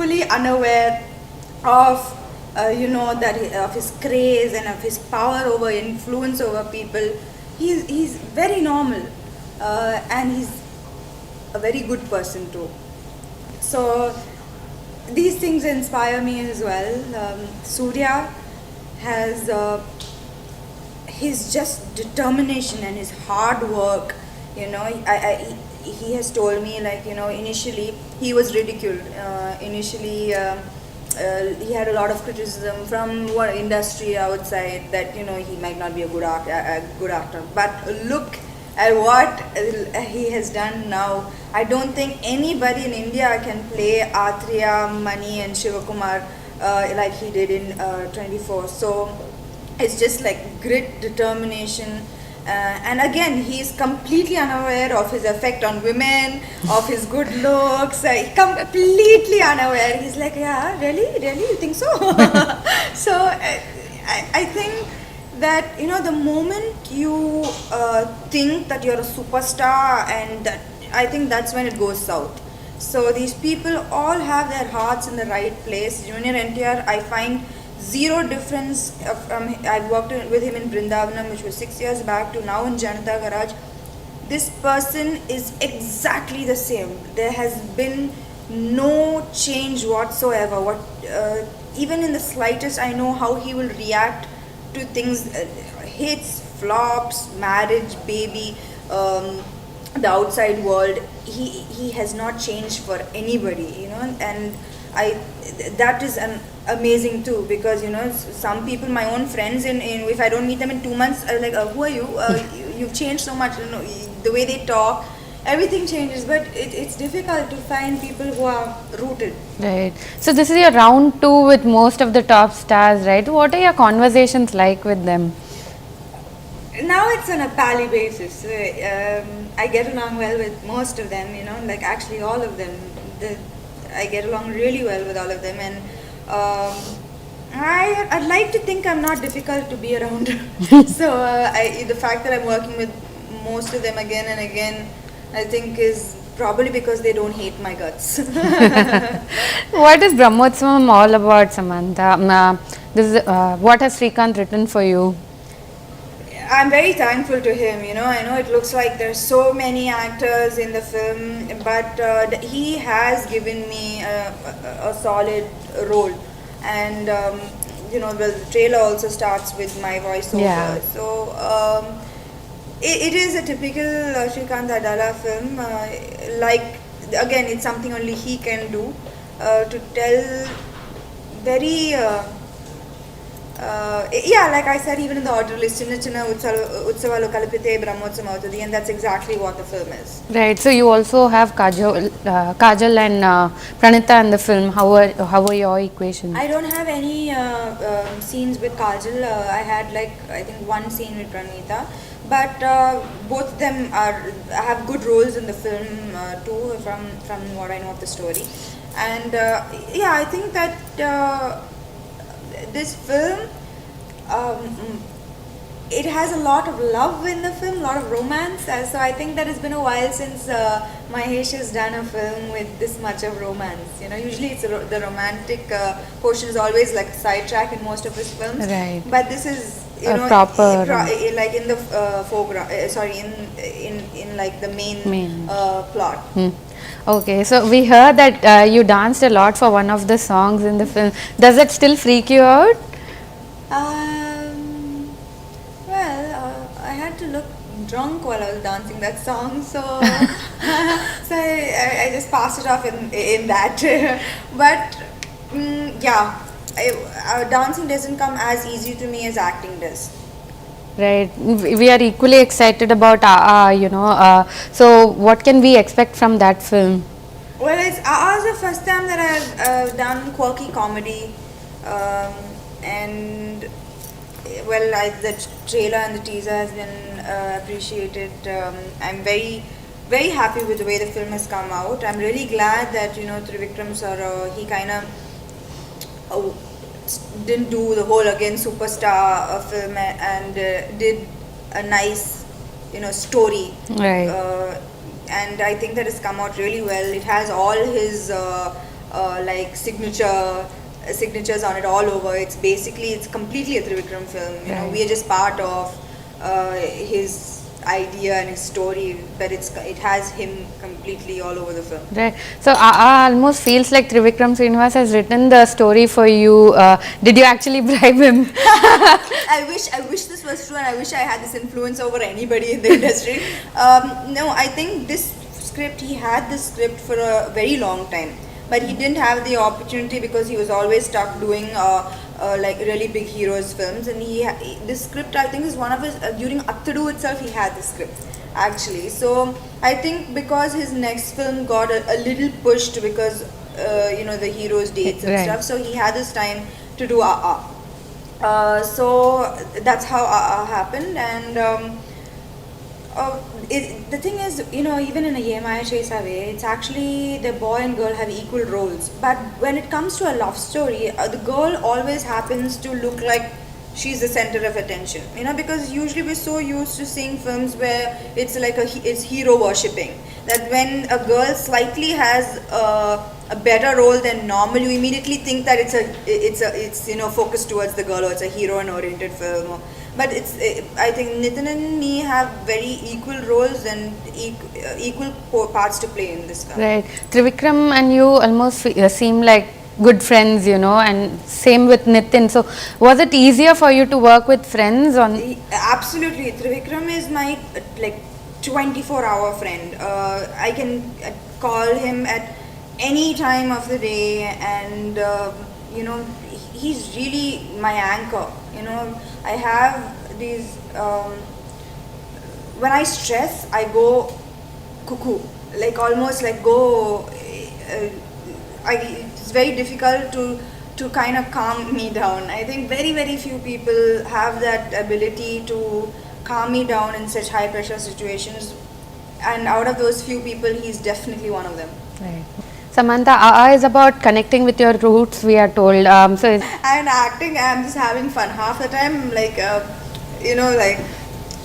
fully unaware of of his craze and of his power over influence over people. He's very normal, and he's a very good person too. So these things inspire me as well. Surya has his just determination and his hard work. He has told me, like, initially he was ridiculed. Initially he had a lot of criticism from what industry outside, that he might not be a good actor. But look at what he has done now. I don't think anybody in India can play Atriya, Mani and Shivakumar like he did in 24. So it's just like grit, determination. And again, he's completely unaware of his effect on women, of his good looks. Completely unaware. He's like, yeah, really, you think so? So I think that the moment you think that you're a superstar, and that, I think that's when it goes south. So these people all have their hearts in the right place. Junior NTR, I find zero difference from I worked with him in Brindavanam, which was 6 years back, to now in Janata Garage. This person is exactly the same. There has been no change whatsoever. Even in the slightest, I know how he will react to things, hits, flops, marriage, baby, the outside world. He has not changed for anybody, and that is an amazing too, because some people, my own friends, in if I don't meet them in 2 months, I'm like, who are you? You've changed so much. The way they talk, everything changes. But it's difficult to find people who are rooted. Right. So this is your round 2 with most of the top stars, right? What are your conversations like with them? Now it's on a pally basis. I get along well with most of them, like actually all of them. I get along really well with all of them, and I'd like to think I'm not difficult to be around. So the fact that I'm working with most of them again and again, I think is probably because they don't hate my guts. What is Brahmotsavam all about, Samantha? What has Srikanth written for you? I'm very thankful to him. I know it looks like there's so many actors in the film, but he has given me a solid role. And the trailer also starts with my voiceover. Yeah. So it is a typical Srikanth Adala film. Again, it's something only he can do, to tell very like I said, even in the order list, Chinna Chinna Utsavalu Kalipite Brahmotsavam avutadi, and that's exactly what the film is. Right. So you also have Kajal and Pranita in the film. How are your equations? I don't have any scenes with Kajal. I had I think one scene with Pranita, but both of them have good roles in the film too, from what I know of the story. And I think that this film, it has a lot of love in the film, a lot of romance. So I think that it's been a while since Mahesh has done a film with this much of romance. Usually it's the romantic portion is always like a sidetrack in most of his films. Right. But this is proper like in the foreground. In like the main plot. Okay, so we heard that you danced a lot for one of the songs in the film. Does that still freak you out? I had to look drunk while I was dancing that song, so so I just passed it off in that. But dancing doesn't come as easy to me as acting does. Right, we are equally excited about so what can we expect from that film? Well, it's the first time that I've done quirky comedy, and the trailer and the teaser has been appreciated. I'm very, very happy with the way the film has come out. I'm really glad that Trivikram sir, he kind of didn't do the whole again superstar film, and did a nice story, right. And I think that has come out really well. It has all his like signatures on it all over. It's completely a Trivikram film. You know, Right. we are just part of his idea and his story, but it has him completely all over the film. Right. So almost feels like Trivikram Srinivas has written the story for you. Did you actually bribe him? I wish this was true, and I wish I had this influence over anybody in the industry. No, I think he had this script for a very long time, but he didn't have the opportunity because he was always stuck doing like really big heroes films. And this script, I think, is one of his during Attadu itself. He had this script actually. So I think because his next film got a little pushed because you know, the heroes dates and Right. stuff, so he had this time to do so that's how happened. And the thing is, you know, even in a Yemaya Chesave, it's actually the boy and girl have equal roles. But when it comes to a love story, the girl always happens to look like she's the center of attention. You know, because usually we're so used to seeing films where it's like it's hero worshipping. That when a girl slightly has a better role than normal, you immediately think that it's you know, focused towards the girl, or it's a heroine oriented film. But I think Nitin and me have very equal roles and equal parts to play in this film. Right. Trivikram and you almost seem like good friends, you know, and same with Nitin. So was it easier for you to work with friends on? Absolutely. Trivikram is my like 24-hour friend. I can call him at any time of the day, and you know, he's really my anchor. You know, I have these when I stress, I go cuckoo, like almost like go it's very difficult to kind of calm me down. I think very few people have that ability to calm me down in such high pressure situations, and out of those few people, he's definitely one of them. Right. Samantha, is about connecting with your roots, we are told. And acting, I'm just having fun. Half the time, like, you know, like,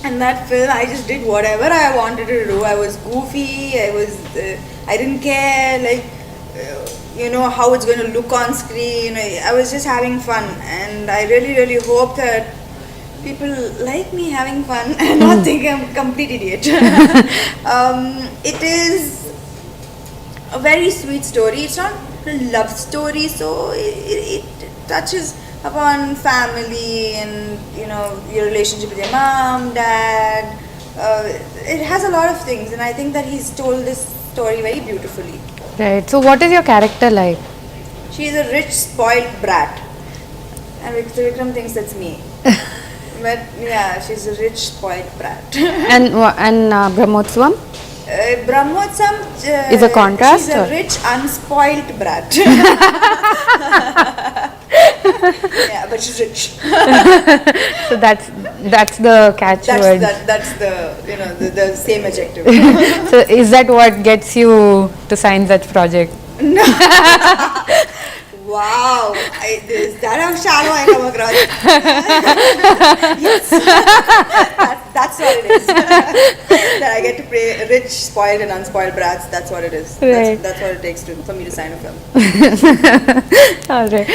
in that film, I just did whatever I wanted to do. I was goofy, I didn't care, like, you know, how it's going to look on screen. I was just having fun, and I really hope that people like me having fun and not think I'm a complete idiot. It is a very sweet story. It's not a love story, so it touches upon family and, you know, your relationship with your mom, dad. It has a lot of things, and I think that he's told this story very beautifully. Right. So what is your character like? She's a rich, spoiled brat, and Vikram thinks that's me. But yeah, she's a rich, spoiled brat. and Brahmotsavam? Brahmotsavam Is a contrast, she's a or? rich, unspoiled brat. Yeah, but she's rich. So that's the catchword. That's the, you know, the same adjective. So is that what gets you to sign such project? Wow, is that how shallow I come across? Yes, that's what it is. That I get to play rich, spoiled, and unspoiled brats. That's what it is. Right. That's what it takes for me to sign a film. All right.